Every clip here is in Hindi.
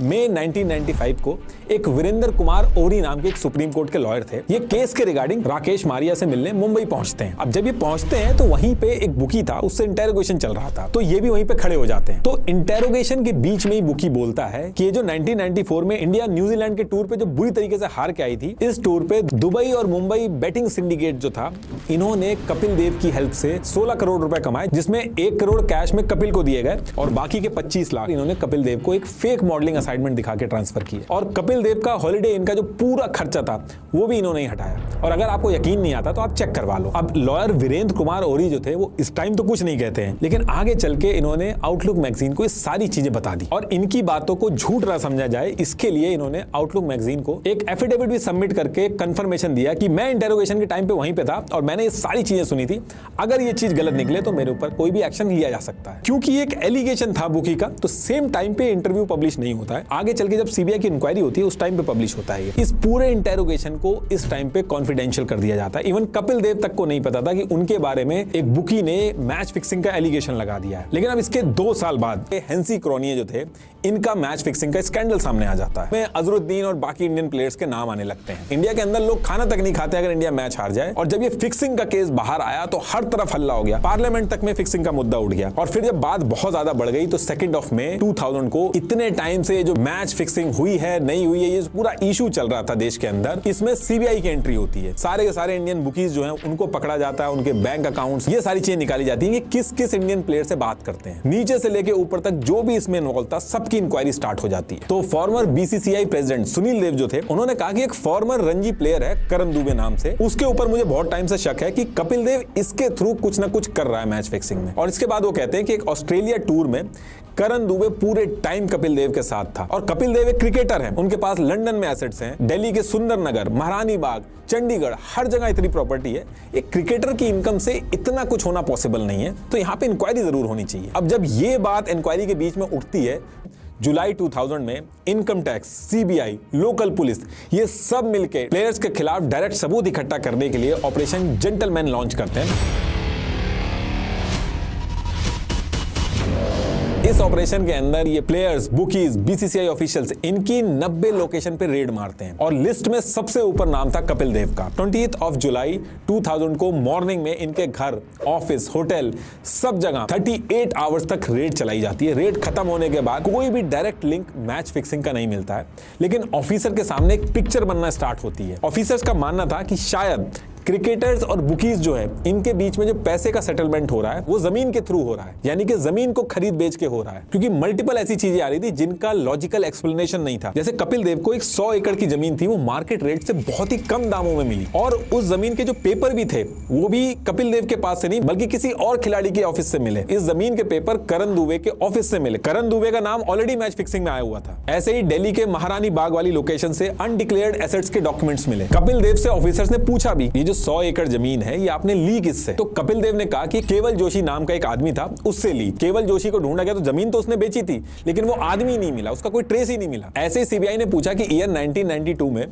मई 1995 को एक वीरेंद्र कुमार ओरी नाम के एक सुप्रीम कोर्ट के लॉयर थे। ये केस के रिगार्डिंग राकेश मारिया से मिलने मुंबई पहुंचते हैं। अब जब ये पहुंचते हैं तो वहीं पे एक बुकी था, उससे इंटेरोगेशन चल रहा था, तो ये भी वहीं पे खड़े हो जाते हैं। तो इंटेरोगेशन के बीच में ही बुकी बोलता है कि ये जो 1994 में इंडिया न्यूजीलैंड के टूर पे जो बुरी तरीके से हार के आई थी, इस टूर पे दुबई और मुंबई बेटिंग सिंडिकेट जो था, इन्होंने कपिल देव की हेल्प से 16 करोड़ रुपए कमाए, जिसमें 1 करोड़ कैश में कपिल को दिए गए और बाकी के 25 लाख इन्होंने कपिल देव को एक फेक मॉडलिंग असाइनमेंट दिखा के ट्रांसफर किए। और कपिल देव का हॉलिडे इनका जो पूरा खर्चा था वो भी इन्होंने ही हटाया। और अगर आपको यकीन नहीं आता तो आप चेक करवा लो। अब लॉयर वीरेंद्र कुमार ओरी जो थे वो इस टाइम तो कुछ नहीं कहते हैं, लेकिन आगे चल के इन्होंने आउटलुक मैगजीन को ये सारी चीजें बता दी और इनकी बातों को झूठ ना समझा जाए, इसके लिए इन्होंने आउटलुक मैगजीन को एक एफिडेविट भी सबमिट करके कंफर्मेशन दिया कि मैं इंटेरोगेशन के टाइम पे वहीं पे था और मैंने ये सारी चीजें सुनी थी। अगर ये चीज गलत निकले तो मेरे ऊपर कोई भी एक्शन लिया जा सकता है। क्योंकि एक एलिगेशन था बुकी का, तो सेम टाइम पे इंटरव्यू पब्लिश नहीं होता है। आगे चल के जब सीबीआई की इंक्वायरी होती है उस टाइम पे पब्लिश होता है। इस पूरे इंटेरोगेशन को इस टाइम पे कॉन्फिडेंशियल कर दिया जाता है। इवन कपिल देव तक को नहीं पता था कि उनके बारे में एक बुकी ने मैच फिक्सिंग का एलिगेशन लगा दिया है। लेकिन अब इसके 2 साल बाद हेंसी क्रोनिये जो थे, इनका मैच फिक्सिंग का स्कैंडल सामने आ जाता है। अजरुद्दीन और बाकी इंडियन प्लेयर्स के नाम आने लगते हैं। इंडिया के अंदर लोग खाना तक नहीं खाते अगर इंडिया मैच हार जाए। और जब ये फिक्सिंग का केस बाहर आया तो हर तरफ हल्ला हो गया, पार्लियामेंट तक में फिक्सिंग का मुद्दा उठ गया। और फिर जब बात बहुत ज्यादा बढ़ गई तो 2 मई 2000 को इतने टाइम से जो मैच फिक्सिंग हुई है नहीं हुई है, ये पूरा इशू चल रहा था देश के अंदर, इसमें सीबीआई की एंट्री होती है। सारे के सारे इंडियन बुकीज जो हैं उनको पकड़ा जाता है, उनके बैंक अकाउंट्स, ये सारी चीजें निकाली जाती है कि किस किस इंडियन प्लेयर से बात करते हैं। नीचे से लेके ऊपर तक जो भी इसमें इन्वॉल्व था सबकी इंक्वायरी स्टार्ट हो जाती है। तो फॉर्मर बीसीसीआई प्रेसिडेंट सुनील देव जो थे, उन्होंने कहा कि एक फॉर्मर रणजी प्लेयर है करण दुबे नाम से, उसके ऊपर मुझे बहुत टाइम से शक है कि कपिल देव इसके थ्रू कुछ ना कुछ कर रहा है मैच फिक्सिंग में। और इसके बाद वो कहते हैं कि एक ऑस्ट्रेलिया टूर में करण दुबे पूरे टाइम कपिल देव के साथ था। और कपिल देव एक क्रिकेटर हैं, उनके पास लंदन में एसेट्स हैं, दिल्ली के सुंदर नगर, महारानी बाग, चंडीगढ़, हर जगह इतनी प्रॉपर्टी है। एक क्रिकेटर की इनकम से इतना कुछ होना पॉसिबल नहीं है, तो यहाँ पे इंक्वायरी जरूर होनी चाहिए। अब जब ये बात इंक्वायरी के बीच में उठती है, जुलाई 2000 में income tax, CBI, local police, ये सब मिलके प्लेयर्स के खिलाफ डायरेक्ट सबूत इकट्ठा करने के लिए ऑपरेशन जेंटलमैन लॉन्च करते हैं। इस ऑपरेशन के अंदर ये प्लेयर्स, बुकीज, बीसीसीआई ऑफिशियल्स इनकी 90 लोकेशन पे रेड मारते हैं और लिस्ट में सबसे ऊपर नाम था कपिल देव का। 20 जुलाई 2000 को मॉर्निंग में इनके घर, ऑफिस, होटल, सब जगह 38 आवर्स तक रेड चलाई जाती है। रेड खत्म होने के बाद कोई भी डायरेक्ट लिंक मैच फिक्सिंग का नहीं मिलता है, लेकिन ऑफिसर के सामने एक पिक्चर बनना स्टार्ट होती है। ऑफिसर्स का मानना था कि शायद क्रिकेटर्स और बुकीज जो है इनके बीच में जो पैसे का सेटलमेंट हो रहा है वो जमीन के थ्रू हो रहा है, यानी कि जमीन को खरीद बेच के हो रहा है। क्योंकि मल्टीपल ऐसी चीजें आ रही थी जिनका लॉजिकल एक्सप्लेनेशन नहीं था। जैसे कपिल देव को एक 100 एकड़ की जमीन थी, वो मार्केट रेट से बहुत ही कम दामों में मिली और उस जमीन के जो पेपर भी थे वो भी कपिल देव के पास से नहीं बल्कि किसी और खिलाड़ी के ऑफिस से मिले। इस जमीन के पेपर करण दुबे के ऑफिस से मिले। करण दुबे का नाम ऑलरेडी मैच फिक्सिंग में आया हुआ था। ऐसे ही दिल्ली के महारानी बाग वाली लोकेशन से अनडिक्लेयर्ड एसेट्स के डॉक्यूमेंट्स मिले। कपिल देव से ऑफिसर्स ने पूछा भी, ये जो 100 एकड़ जमीन है ये आपने ली किससे? तो कपिल देव ने कहा कि केवल जोशी नाम का एक आदमी था, उससे ली। केवल जोशी को ढूंढा गया तो जमीन तो उसने बेची थी, लेकिन वो आदमी नहीं मिला, उसका कोई ट्रेस ही नहीं मिला। ऐसे ही सीबीआई ने पूछा कि ईयर 1992 में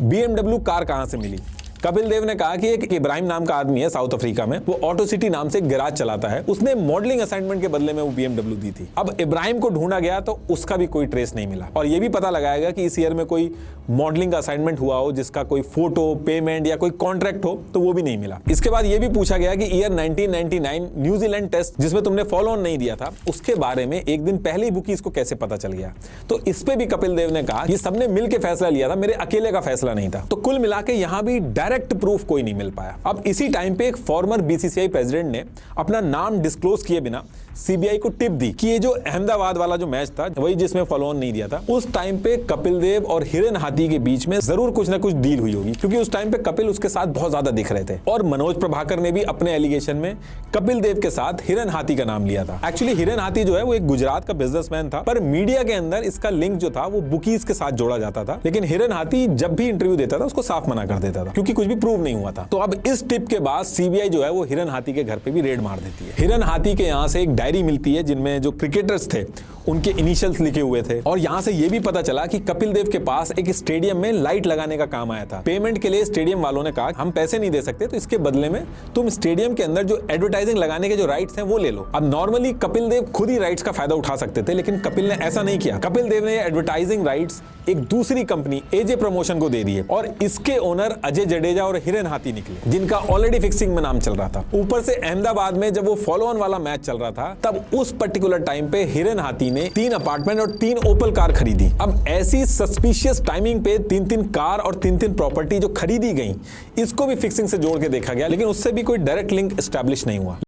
BMW कार कहां से मिली? कपिल देव ने कहा कि एक इब्राहिम नाम का आदमी है साउथ अफ्रीका में, वो ऑटो सिटी नाम से एक गैराज चलाता है, उसने मॉडलिंग असाइनमेंट के बदले में वो BMW दी थी। अब इब्राहिम को ढूंढा गया तो उसका भी कोई ट्रेस नहीं मिला। और ये भी पता लगाया गया कि इस ईयर में कोई मॉडलिंग का असाइनमेंट हुआ हो जिसका कोई फोटो, पेमेंट या कोई कॉन्ट्रैक्ट हो, तो वो भी नहीं मिला। इसके बाद ये भी पूछा गया कि ईयर 1999 न्यूजीलैंड टेस्ट जिसमें तुमने फॉलो ऑन नहीं दिया था, उसके बारे में एक दिन पहले ही बुकीज को कैसे पता चल गया? तो इस पे भी कपिल देव ने कहा ये सबने मिलकर फैसला लिया था, मेरे अकेले का फैसला नहीं था। तो कुल मिला के यहां भी डायरेक्ट प्रूफ कोई नहीं मिल पाया। अब इसी टाइम पे एक फॉर्मर बीसीसीआई प्रेसिडेंट ने अपना नाम डिस्क्लोज किए बिना सीबीआई को टिप दी कि ये जो अहमदाबाद वाला जो मैच था, वही जिसमें फॉलो ऑन नहीं दिया था, उस टाइम पे कपिल देव और हिरेन हाथी के बीच में जरूर कुछ ना कुछ डील हुई होगी, क्योंकि उस टाइम पे कपिल उसके साथ बहुत ज्यादा दिख रहे थे। और मनोज प्रभाकर ने भी अपने एलिगेशन में कपिल देव के साथ हिरेन हाथी का नाम लिया था। एक्चुअली हिरेन हाथी जो है वो एक गुजरात का बिजनेसमैन था, पर मीडिया के अंदर इसका लिंक जो था वो बुकीज के साथ जोड़ा जाता था। लेकिन हिरेन हाथी जब भी इंटरव्यू देता था उसको साफ मना कर देता था, क्योंकि कुछ भी प्रूव नहीं हुआ था। तो अब इस टिप के बाद सीबीआई जो है वो हिरन हाथी के घर पे भी रेड मार देती है। हिरन हाथी के यहाँ से एक डायरी मिलती है जिनमें जो क्रिकेटर्स थे उनके इनिशियल्स लिखे हुए थे, और यहाँ से ये भी पता चला कि कपिल देव के पास एक स्टेडियम में लाइट लगाने का काम आया था। पेमेंट के लिए स्टेडियम वालों ने कहा हम पैसे नहीं दे सकते, तो इसके बदले में तुम स्टेडियम के अंदर जो एडवर्टाइजिंग लगाने के जो राइट्स हैं वो ले लो। अब नॉर्मली कपिल देव खुद ही राइट्स का फायदा उठा सकते थे, लेकिन कपिल ने ऐसा नहीं किया। कपिल देव ने एडवर्टाइजिंग राइट्स एक दूसरी कंपनी एजे प्रमोशन को दे दिए, और इसके ओनर अजय जडेजा और हिरन हाथी निकले, जिनका ऑलरेडी फिक्सिंग में नाम चल रहा था। ऊपर से अहमदाबाद में जब वो फॉलो ऑन वाला मैच चल रहा था, तब उस पर्टिकुलर टाइम पे हिरन हाथी ने 3 अपार्टमेंट और 3 ओपल कार खरीदी। अब ऐसी सस्पिशियस टाइमिंग पे 3-3 कार और 3-3 प्रॉपर्टी जो खरीदी गई, इसको भी फिक्सिंग से जोड़ के देखा गया, लेकिन उससे भी कोई डायरेक्ट लिंक एस्टैब्लिश नहीं हुआ।